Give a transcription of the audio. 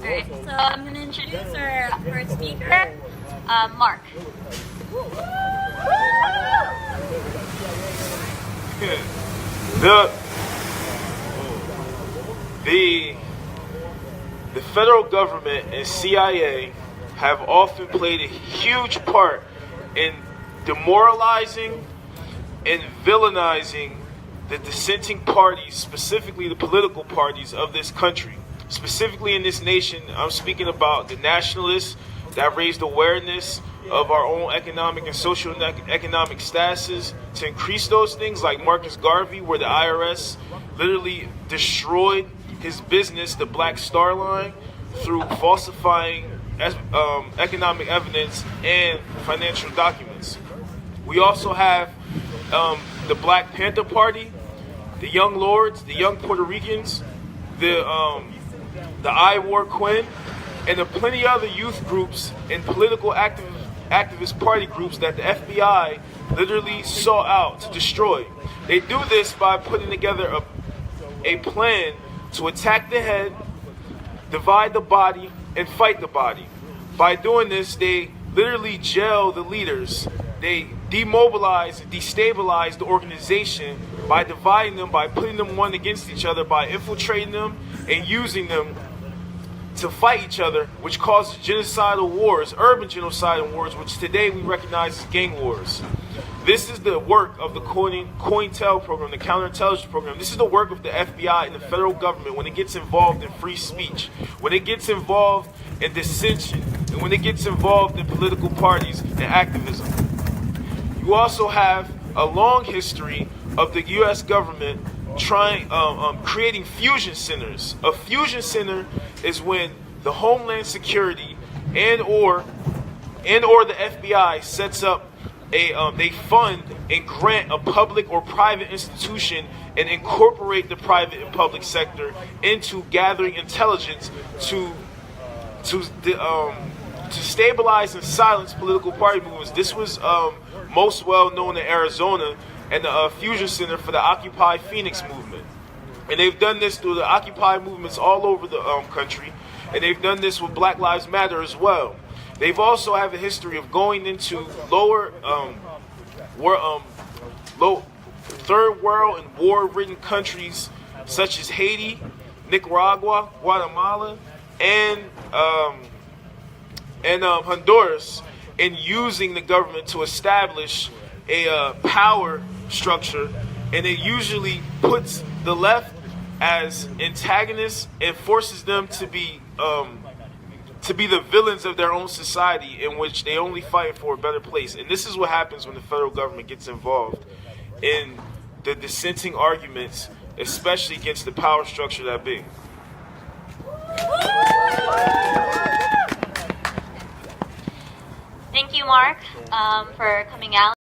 Alright, so I'm going to introduce our first speaker, Mark. The federal government and CIA have often played a huge part in demoralizing and villainizing the dissenting parties, specifically the political parties of this country. Specifically in this nation, I'm speaking about the nationalists that raised awareness of our own economic and social and economic statuses to increase those things, like Marcus Garvey, where the IRS literally destroyed his business, the Black Star Line, through falsifying economic evidence and financial documents. We also have the Black Panther Party, the Young Lords, the Young Puerto Ricans, the I War Quinn, and the plenty other youth groups and political activist party groups that the FBI literally sought out to destroy. They do this by putting together a plan to attack the head, divide the body, and fight the body. By doing this, they literally jail the leaders. They demobilize and destabilize the organization by dividing them, by putting them one against each other, by infiltrating them and using them to fight each other, which causes genocidal wars, urban genocidal wars, which today we recognize as gang wars. This is the work of the COINTEL program, the counterintelligence program. This is the work of the FBI and the federal government when it gets involved in free speech, when it gets involved in dissension, and when it gets involved in political parties and activism. You also have a long history of the U.S. government creating fusion centers. A fusion center is when the Homeland Security and or the FBI sets up they fund and grant a public or private institution and incorporate the private and public sector into gathering intelligence to stabilize and silence political party movements. This was most well known in Arizona and the Fusion Center for the Occupy Phoenix movement. And they've done this through the Occupy movements all over the country, and they've done this with Black Lives Matter as well. They've also have a history of going into third world and war-ridden countries such as Haiti, Nicaragua, Guatemala, and Honduras, and using the government to establish a power structure, and it usually puts the left as antagonists and forces them to be the villains of their own society, in which they only fight for a better place. And this is what happens when the federal government gets involved in the dissenting arguments, especially against the power structure that be. Thank you, Mark, for coming out.